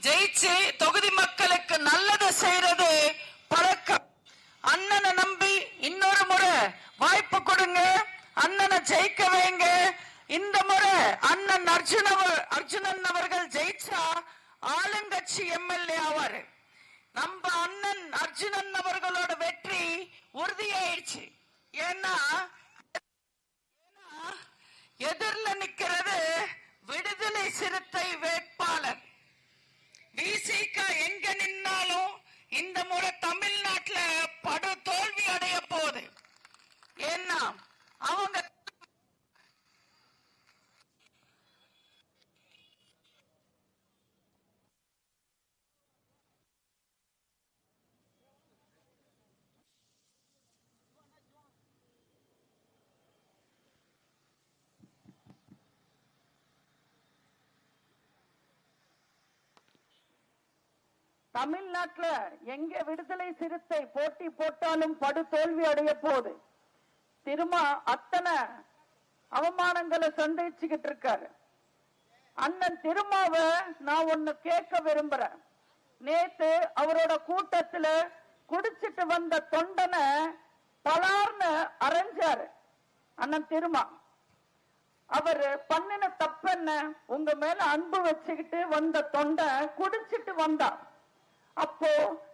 ஜெயிச்சு தொகுதி மக்களுக்கு நல்லது செய்யறது பழக்கம். அண்ணனை நம்பி இன்னொரு முறை வாய்ப்பு கொடுங்க, அண்ணனை ஜெயிக்க வைங்க. இந்த முறை அண்ணன் அர்ஜுனன் அவர்கள் ஜெயிச்சா ஆளுங்கட்சி எம்எல்ஏ ஆவாரு. நம்ம அண்ணன் அர்ஜுனன் அவர்களோட வெற்றி உறுதியாயிடுச்சு. ஏன்னா எதிரில நிக்கிறது விடுதலை சிறுத்தை வேட்பாளர். விசிக எங்க நின்னாலும் இந்த முறை தமிழ்நாட்டுல படு தோல்வி அடைய போகுது. ஏன்னா அவங்க தமிழ்நாட்டுல எங்க விடுதலை சிறுத்தை போட்டி போட்டாலும் படு தோல்வி அடைய போகுது. திருமா அத்தனை அவமானங்களை சந்திச்சுக்கிட்டு இருக்காரு. அண்ணன் திருமாவை நான் ஒண்ணு கேட்க விரும்புறேன். நேத்து அவரோட கூட்டத்துல குடிச்சிட்டு வந்த தொண்டனை பலார்னு அரைஞ்சாரு அண்ணன் திருமா. அவர் பண்ணின தப்பென்ன? உங்க மேல அன்பு வச்சுக்கிட்டு வந்த தொண்டை குடிச்சிட்டு வந்தா. அப்போ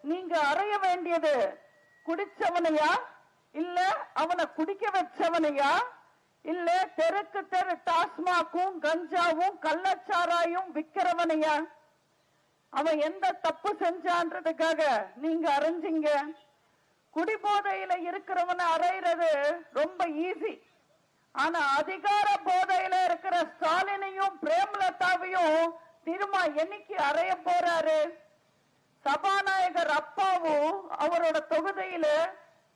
நீங்க அறைய வேண்டியது குடிச்சவனையா, இல்ல அவனை குடிக்க வச்சவனையா, இல்ல தெருக்கு தெரு டாஸ்மாக்கும் கஞ்சாவும் கள்ளச்சாராயும் விக்கிறவனையா? அவன் எந்த தப்பு செஞ்சான்றதுக்காக நீங்க அரைஞ்சிங்க? குடிபோதையில இருக்கிறவனை அறையிறது ரொம்ப ஈஸி. ஆனா அதிகார போதையில இருக்கிற ஸ்டாலினையும் பிரேமலதாவையும் திரும்ப என்னைக்கு அறைய போறாரு? சபாநாயகர் அப்பாவும் அவரோட தொகுதியில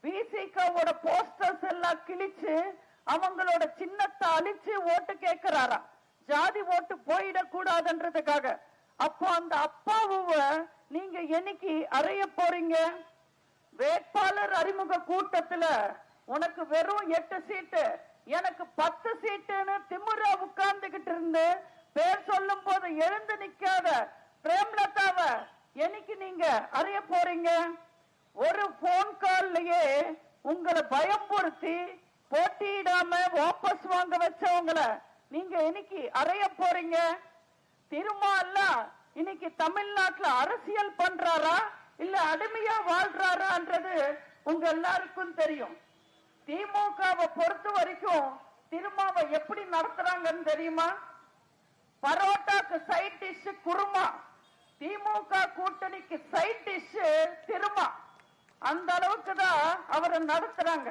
விசிகாவோட போஸ்டர்ஸ் எல்லாம் கிழிச்சு அவங்களோட சின்னத்தை அழிச்சு ஓட்டு கேட்கிறாரா, ஜாதி ஓட்டு போயிடக்கூடாதுன்றதுக்காக. அப்போ அந்த அப்பாவுவ நீங்க என்னைக்கு அறைய போறீங்க? வேட்பாளர் அறிமுக கூட்டத்துல உனக்கு வெறும் 8 சீட்டு, எனக்கு 10 சீட்டுன்னு திமுறா உட்கார்ந்துகிட்டு இருந்து பேர் சொல்லும் போது எழுந்து நிக்காத பிரேமலதாவ என்னைக்கு நீங்க அறிய போறீங்க? ஒரு போன் கால்லயே உங்களை பயம்படுத்தி போட்டியிடாம வாபஸ் வாங்க வச்சவங்களை நீங்க இன்னைக்கு அறைய போறீங்க? திருமால இன்னைக்கு தமிழ்நாட்டுல அரசியல் பண்றாரா இல்ல அடிமையா வாழ்றாரான்றது உங்க எல்லாருக்கும் தெரியும். திமுகவை பொறுத்த வரைக்கும் திருமாவை எப்படி நடத்துறாங்கன்னு தெரியுமா? பரோட்டாக்கு சைட் டிஷ் குருமா, திமுக கூட்டணிக்கு சைட் டிஷ் திருமா. அந்த அளவுக்கு தான் அவரை நடத்துறாங்க.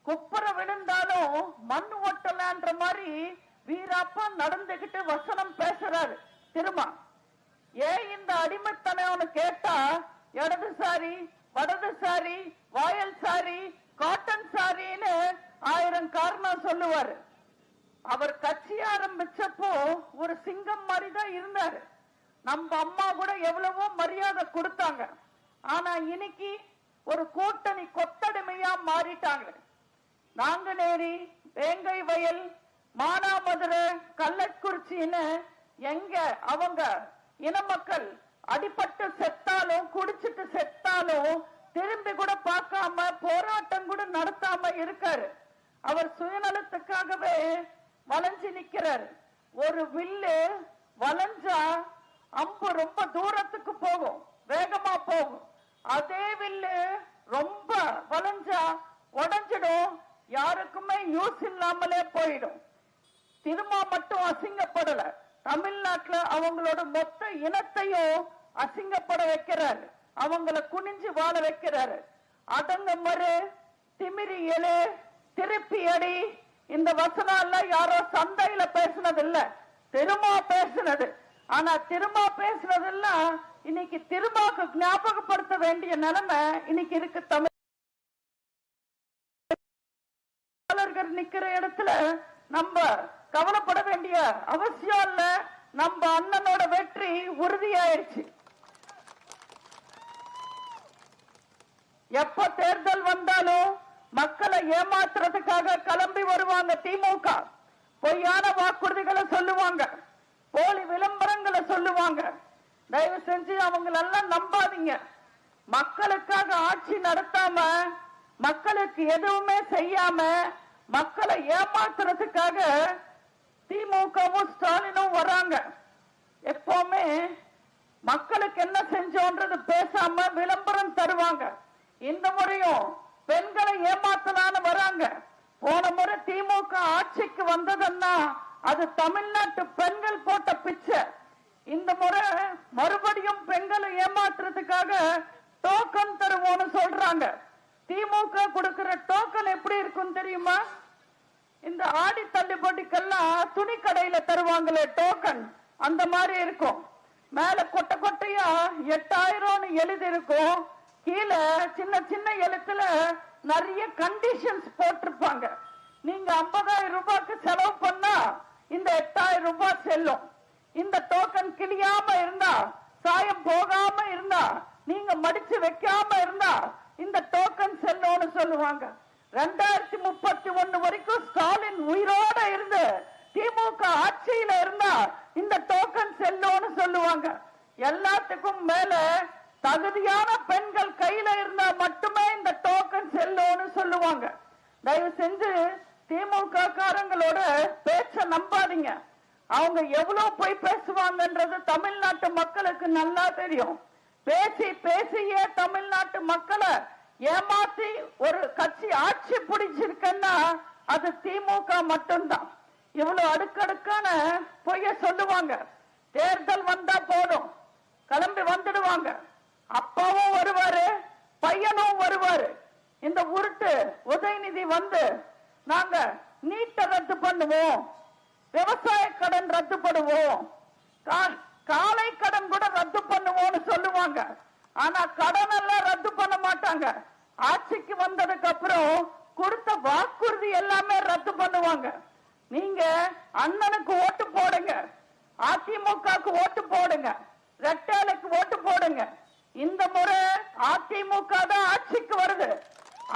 குப்புற விழுந்தாலும் மண் ஓட்டலான்ற மாதிரி வீராப்பா நடந்துகிட்டு வசனம் பேசுறாரு திருமா. ஏன் இந்த அடிமைத்தனம் கேட்டா இடதுசாரி, வடதுசாரி, வாயல் சாரி, காட்டன் சாரின்னு 1000 காரணம் சொல்லுவாரு. அவர் கட்சி ஆரம்பிச்சப்போ ஒரு சிங்கம் மாதிரி தான் இருந்தாரு. நம்ம அம்மா கூட எவ்வளவோ மரியாதை கொடுத்தாங்க. ஆனா இன்னைக்கு ஒரு கூட்டணி கொத்தடிமையா மாறிட்டாங்க. நாங்குநேரி, வேங்கை வயல், மானாமதுரை, கள்ளக்குறிச்சின்னு எங்க அவங்க இன மக்கள் அடிபட்டு செத்தாலும் குடிச்சிட்டு செத்தாலும் திரும்பி கூட பார்க்காம போராட்டம் கூட நடத்தாம இருக்காரு. அவர் சுயநலத்துக்காகவே வளைஞ்சு நிக்கிறாரு. ஒரு வில்லு வளைஞ்சா அம்பு ரொம்ப தூரத்துக்கு போகும், வேகமா போகும். அதே வில்லு ரொம்ப வளைஞ்சா உடஞ்சிடும், யாருக்குமே யூஸ் இல்லாமலே போயிடும். திருமா மட்டும் அசிங்கப்படல, தமிழ்நாட்டுல அவங்களோட மொத்த இனத்தையும் அசிங்கப்பட வைக்கிறாரு. அவங்களை குனிஞ்சு வாழ வைக்கிறாரு. அடங்க மறு, திமிரி எழு, திருப்பி அடி, இந்த வசனம் எல்லாம் யாரோ சந்தையில பேசுனது இல்ல, திருமா பேசுனது. ஆனா திருமா பேசுனதெல்லாம் இன்னைக்கு திருமாக்கு ஞாபகப்படுத்த வேண்டிய நிலைமை இன்னைக்கு இருக்கு. தமிழர்கள் நிக்கிற இடத்துல நம்ம கவலைப்பட வேண்டிய அவசியம் இல்ல. நம்ம அண்ணனோட வெற்றி உறுதியாயிருச்சு. எப்ப தேர்தல் வந்தாலும் மக்களை ஏமாத்துறதுக்காக கிளம்பி வருவாங்க திமுக. பொய்யான வாக்குறுதிகளை சொல்லுவாங்க, போலி விளம்பரங்களை சொல்லுவாங்க. தயவு செஞ்சு அவங்களெல்லாம் நம்பாதீங்க. மக்களுக்காக ஆட்சி நடத்தாம, மக்களுக்கு எதுவுமே செய்யாம, மக்களை ஏமாத்துறதுக்காக திமுகவும் ஸ்டாலினும் வராங்க. எப்பவுமே மக்களுக்கு என்ன செஞ்சோன்றது பேசாம விளம்பரம் தருவாங்க. இந்த முறையும் பெண்களை ஏமாத்தலான்னு வராங்க. போன முறை திமுக ஆட்சிக்கு வந்ததுன்னா அது தமிழ்நாட்டு பெண்கள் போட்ட பிச்சை. இந்த முறை மறுபடியும் பெண்களை ஏமாத்துறதுக்காக டோக்கன் தருவோம்னு சொல்றாங்க. திமுக கொடுக்கிற டோக்கன் எப்படி இருக்கும் தெரியுமா? இந்த ஆடி தள்ளுபடிக்கெல்லாம் துணி கடையில தருவாங்களே டோக்கன், அந்த மாதிரி இருக்கும். மேல கொட்டை கொட்டையா 8000 எழுதி இருக்கும். கீழே சின்ன சின்ன எழுத்துல நிறைய கண்டிஷன்ஸ் போட்டிருப்பாங்க. நீங்க 50,000 ரூபாய்க்கு செலவு பண்ணா இந்த 8000 ரூபாய் செல்லும். இந்த டோக்கன் கிழியாம இருந்தா, சாயம் போகாம இருந்தா, நீங்க மடிச்சு வைக்காம இருந்தா இந்த டோக்கன் செல்லும்னு சொல்லுவாங்க. 2031 வரைக்கும் ஸ்டாலின் உயிரோட இருந்து திமுக ஆட்சியில இருந்தா இந்த டோக்கன் செல்லும்னு சொல்லுவாங்க. எல்லாத்துக்கும் மேல தகுதியான பெண்கள் கையில இருந்தா மட்டுமே இந்த டோக்கன் செல்லும்னு சொல்லுவாங்க. தயவு செஞ்சு திமுக காரங்களோட பேச்ச நம்பாதீங்க. அவங்க எவ்வளவு போய் பேசுவாங்கன்றது தமிழ்நாட்டு மக்களுக்கு நல்லா தெரியும். பேசி பேசியே தமிழ்நாட்டு மக்களை ஏமாத்தி ஒரு கட்சி ஆட்சி பிடிச்சிருக்குன்னா அது திமுக மட்டும்தான். இவ்வளவு அடுக்கடுக்கான பொய்ய சொல்லுவாங்க. தேர்தல் வந்தா போதும் கிளம்பி வந்துடுவாங்க. அப்பாவும் வருவாரு, பையனும் வருவாரு. இந்த உருட்டு உதயநிதி வந்து நாங்க நீட்டை ரத்து பண்ணுவோம், விவசாய கடன் ரத்து பண்ணுவோம், காலை கடன் கூட ரத்து பண்ணுவோம்னு சொல்லுவாங்க. ஆனா கடன் எல்லாம் ரத்து பண்ண மாட்டாங்க. ஆட்சிக்கு வந்ததுக்கு அப்புறம் கொடுத்த வாக்குறுதி எல்லாமே ரத்து பண்ணுவாங்க. நீங்க அண்ணனுக்கு ஓட்டு போடுங்க, அதிமுகவுக்கு ஓட்டு போடுங்க, ரெட்டேலுக்கு ஓட்டு போடுங்க. இந்த முறை அதிமுக தான் ஆட்சிக்கு வருது.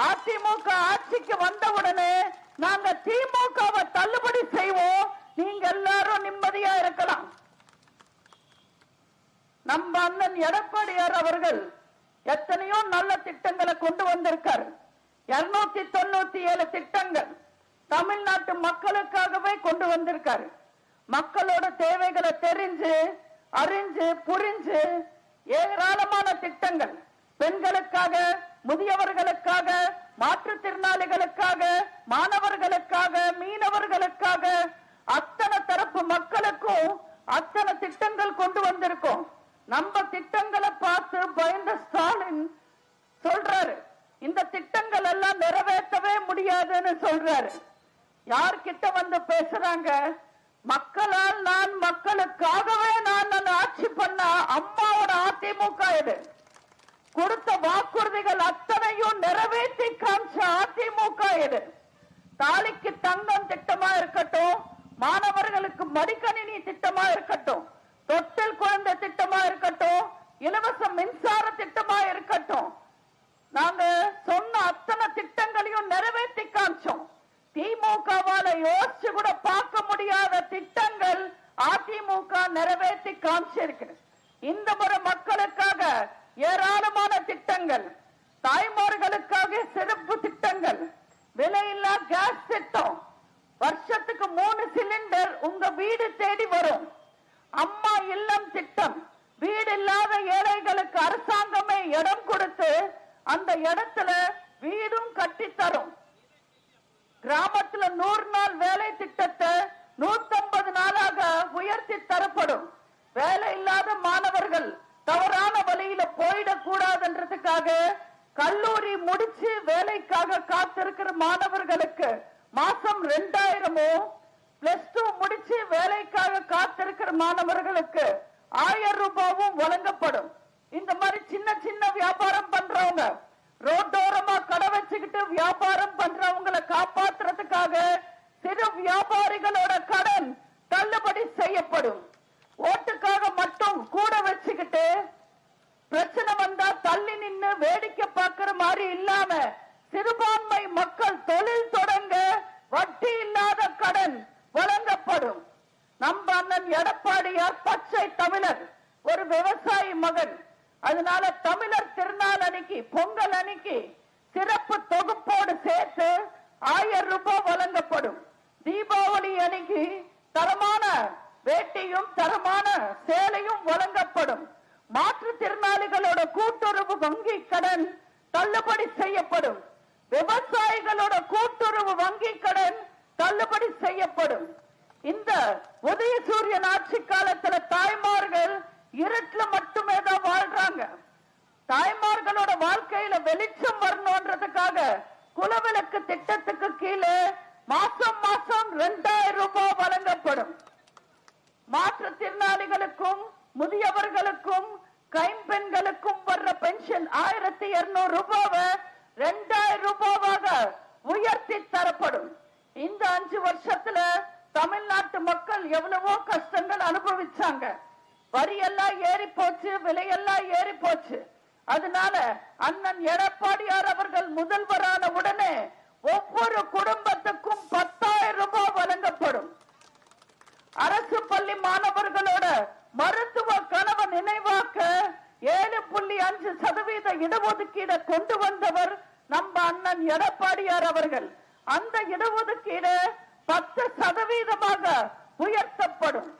அதிமுக ஆட்சிக்கு வந்த உடனே நாங்க திமுகவை தள்ளுபடி செய்வோம். நீங்க எல்லாரும் நிம்மதியா இருக்கலாம். நம்ம அண்ணன் எடப்பாடியார் அவர்கள் எத்தனையோ நல்ல திட்டங்களை கொண்டு வந்திருக்காரு. 297 திட்டங்கள் தமிழ்நாட்டு மக்களுக்காகவே கொண்டு வந்திருக்காரு. மக்களோட தேவைகளை தெரிஞ்சு அறிஞ்சு புரிஞ்சு ஏராளமான திட்டங்கள் பெண்களுக்காக, முதியவர்களுக்காக, மாற்றுத்திறனாளிகளுக்காக, மாணவர்களுக்காக, மீனவர்களுக்காக, அத்தனை தரப்பு மக்களுக்கும் அத்தனை திட்டங்கள் கொண்டு வந்திருக்கோம். நம்ம திட்டங்களை பார்த்து பயந்த ஸ்டாலின் சொல்றாரு இந்த திட்டங்கள் எல்லாம் நிறைவேற்றவே முடியாதுன்னு சொல்றாரு. யார்கிட்ட வந்து பேசுறாங்க? மக்களால் நான், மக்களுக்காகவே நான் ஆட்சி பண்ண அம்மாவோட அதிமுக இது. கொடுத்த வாக்குறுதிகள் அத்தனையும் நிறைவேற்றி காமிச்ச அதிமுக இது. தாலிக்கு தங்கம் திட்டமா இருக்கட்டும், மாணவர்களுக்கு மடிக்கணினி திட்டமா இருக்கட்டும், தொட்டில் குழந்தை திட்டமா இருக்கட்டும், இலவச மின்சார திட்டமா இருக்கட்டும், நாங்க சொன்ன அத்தனை திட்டங்களையும் நிறைவேற்றி காமிச்சோம். திமுகவால யோசிச்சு கூட பார்க்க முடியாத திட்டங்கள் அதிமுக நிறைவேற்றி காமிச்சிருக்கு. இந்த முறை மக்களுக்காக ஏராளமான திட்டங்கள், தாய்மார்களுக்காக சிறப்பு திட்டங்கள், விலையில்லா கேஸ் திட்டம், வருஷத்துக்கு 3 சிலிண்டர் உங்க வீடு தேடி வரும், அம்மா இல்லம் திட்டம், வீடு இல்லாத ஏழைகளுக்கு அரசாங்கமே இடம் கொடுத்து அந்த இடத்துல வீடும் கட்டி தரும். கிராமத்துல 100 நாள் வேலை திட்டத்தை 150 நாளாக உயர்த்தி தரப்படும். வேலை இல்லாத மாணவர்கள் தவறான வழியில போயிடக்கூடாதுன்றதுக்காக கல்லூரி முடிச்சு வேலைக்காக காத்திருக்கிற மாணவர்களுக்கு மாசம் 2000, +2 முடிச்சு வேலைக்காக காத்திருக்கிற மாணவர்களுக்கு 1000 ரூபாயும் வழங்கப்படும். இந்த மாதிரி சின்ன சின்ன வியாபாரம் பண்றவங்க, ரோட்டோரமா கடை வச்சுக்கிட்டு வியாபாரம் பண்றவங்களை காப்பாற்றுறதுக்காக சிறு வியாபாரிகளோட கடன் தள்ளுபடி செய்யப்படும். ஓட்டுக்காக மட்டும் கூட வச்சுக்கிட்டு பிரச்சனை வந்தா தள்ளி நின்று வேடிக்கை பார்க்கிற மாதிரி இல்லாம சிறுபான்மை மக்கள் தொழில் தொடங்க வட்டி இல்லாத கடன் வழங்கப்படும். நம்ம அண்ணன் எடப்பாடியார் பச்சை தமிழர், ஒரு விவசாய விவசாயி மகன். அதனால தமிழர் திருநாள் அன்னைக்கு, பொங்கல் அன்னைக்கு சிறப்பு தொகுப்போடு சேர்த்து 1000 ரூபாய் வழங்கப்படும். தீபாவளி அன்னைக்கு தரமான வேட்டியும் தரமான சேலையும் வழங்கப்படும். மாற்றுத்திறனாளிகளோட கூட்டுறவு வங்கி கடன் தள்ளுபடி செய்யப்படும். விவசாயிகளோட கூட்டுறவு வங்கி கடன் தள்ளுபடி செய்யப்படும். இந்த உதயசூரியன் ஆட்சி காலத்துல தாய்மார்கள் இருட்டுல மட்டுமே தான் வாழ்றாங்க. தாய்மார்களோட வாழ்க்கையில வெளிச்சம் வரணும்ன்றதுக்காக குலவிளக்கு திட்டத்துக்கு கீழே மாசம் மாசம் 2000 ரூபாய் வழங்கப்படும். மாற்றுத்திறனாளிகளுக்கும் முதியவர்களுக்கும் கைம்பெண்களுக்கும் வர்ற பென்ஷன் 1200 ரூபாவை 2000 ரூபாவாக உயர்த்தி தரப்படும். இந்த 5 வருஷத்துல தமிழ்நாட்டு மக்கள் எவ்வளவோ கஷ்டங்கள் அனுபவிச்சாங்க. வரியெல்லாம் ஏறி போச்சு, விலையெல்லாம் ஏறி போச்சு. அதனால அண்ணன் எடப்பாடியார் அவர்கள் முதல்வரான உடனே ஒவ்வொரு குடும்பத்துக்கும் 10,000 ரூபாய் வழங்கப்படும். அரசு பள்ளி மாணவர்களோட மருத்துவ கனவு நினைவாக்க 7.5% இடஒதுக்கீடு கொண்டு வந்தவர் நம்ம அண்ணன் எடப்பாடியார் அவர்கள். அந்த இடஒதுக்கீடு 10% உயர்த்தப்படும்.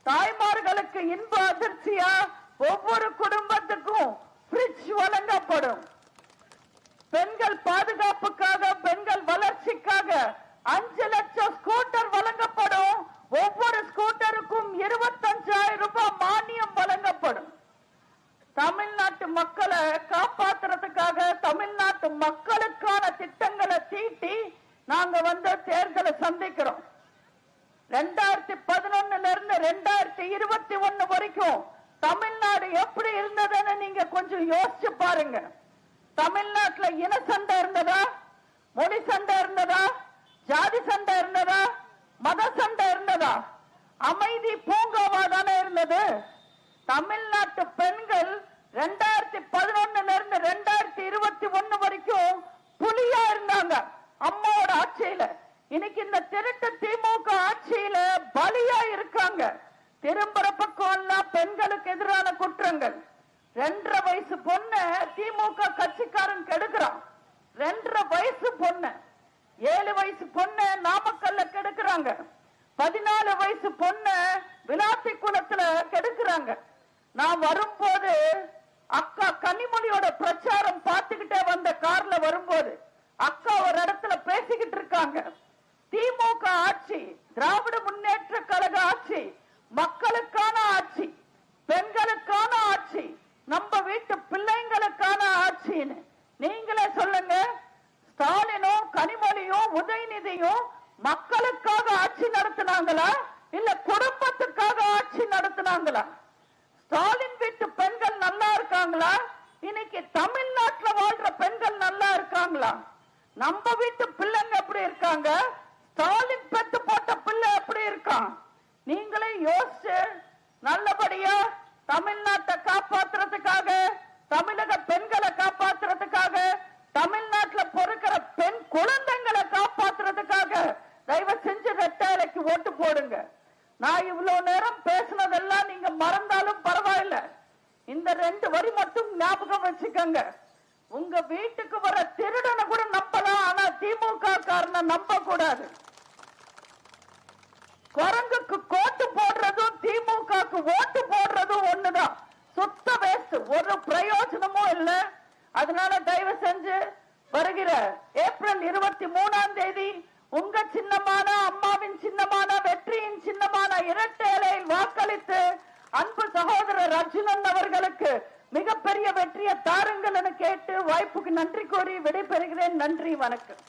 தாய்மார்களுக்கு இன்ப அதிர்ச்சியா ஒவ்வொரு குடும்பத்துக்கும் ஃப்ரிட்ஜ் வழங்கப்படும். பெண்கள் பாதுகாப்புக்காக, பெண்கள் வளர்ச்சிக்காக 5 லட்சம் ஸ்கூட்டர் வழங்கப்படும். ஒவ்வொரு ஸ்கூட்டருக்கும் 25,000 ரூபாய் மானியம் வழங்கப்படும். தமிழ்நாட்டு மக்களை காப்பாற்றுறதுக்காக, தமிழ்நாட்டு மக்களுக்கான திட்டங்களை தீட்டி நாங்க தேர்தலை சந்திக்கிறோம். 2011 இருந்து 2021 வரைக்கும் தமிழ்நாடு எப்படி இருந்ததுன்னு நீங்க கொஞ்சம் யோசிச்சு பாருங்க. தமிழ்நாட்டுல இன சண்டை இருந்ததா, மொழி சண்டை இருந்ததா, ஜாதி சண்டை இருந்ததா, மத சண்டை இருந்ததா? அமைதி பூங்காவா தானே இருந்தது. தமிழ்நாட்டு பெண்கள் 2011 இருந்து 2021 வரைக்கும் புலியா இருந்தாங்க அம்மாவோட ஆட்சியில. இன்னைக்கு இந்த திருட்டு திமுக ஆட்சியில பலியா இருக்காங்க. திரும்புற பக்கம் எல்லாம் பெண்களுக்கு எதிரான குற்றங்கள். 2.5 வயசு பொண்ணு திமுக கட்சிக்காரன் கெடுக்கிறான். 2.5 வயசு பொண்ணு, 7 வயசு பொண்ணு நாமக்கல்ல கெடுக்கிறாங்க. 14 வயசு பொண்ணு விளாத்தி குளத்துல கெடுக்கிறாங்க. நான் வரும்போது அக்கா கனிமொழியோட பிரச்சாரம் பார்த்துக்கிட்டே வந்த கார்ல வரும்போது அக்கா ஒரு இடத்துல பேசிக்கிட்டு இருக்காங்க. திமுக ஆட்சி, திராவிட முன்னேற்ற கழக ஆட்சி மக்களுக்கான ஆட்சி, பெண்களுக்கான ஆட்சி, நம்ம வீட்டு பிள்ளைங்களுக்கான ஆட்சின்னு நீங்களே சொல்லுங்க. ஸ்டாலினும் கனிமொழியும் உதயநிதியும் மக்களுக்காக ஆட்சி நடத்தினாங்களா, இல்ல குடும்பத்துக்காக ஆட்சி நடத்தினாங்களா? ஸ்டாலின் வீட்டு பெண்கள் நல்லா இருக்காங்களா? இன்னைக்கு தமிழ்நாட்டுல வாழ்ற பெண்கள் நல்லா இருக்காங்களா? நம்ம வீட்டு பிள்ளைங்க எப்படி இருக்காங்க? ஸ்டாலின் பெத்து போட்ட பிள்ளை எப்படி இருக்கான்? நீங்களே யோசிச்சு நல்லபடியா தமிழ்நாட்டை காப்பாற்றுறதுக்காக, தமிழக பெண்களை காப்பாற்றுறதுக்காக, தமிழ்நாட்டுல பொறுக்கிற பெண் குழந்தைங்களை காப்பாற்றுறதுக்காக தயவு செஞ்சு ரெட்டைலைக்கு ஓட்டு போடுங்க. நான் இவ்வளவு நேரம் பேசினதெல்லாம் நீங்க மறந்தாலும் பரவாயில்ல. இந்த 2 வரி மட்டும் ஞாபகம் வச்சுக்கோங்க. உங்க வீட்டுக்கு வர திருடனை கூட நம்பலாம், ஆனா திமுக காரனை நம்ப கூடாது. குரங்குக்கு கோட்டு போடுறதும் திமுகக்கு ஓட்டு போடுறதும் ஒண்ணுதான். சுத்த வேஸ்ட், ஒரு பிரயோஜனமும் இல்ல. அதனால தயவு செஞ்சு வருகிற ஏப்ரல் 23ஆம் தேதி உங்க சின்னமான, அம்மாவின் சின்னமான, வெற்றியின் சின்னமான இரட்டை இலையில் வாக்களித்து அன்பு சகோதரர் அர்ஜுனன் அவர்களுக்கு மிகப்பெரிய வெற்றியை தாருங்கள் என கேட்டு வாய்ப்புக்கு நன்றி கூறி விடைபெறுகிறேன். நன்றி, வணக்கம்.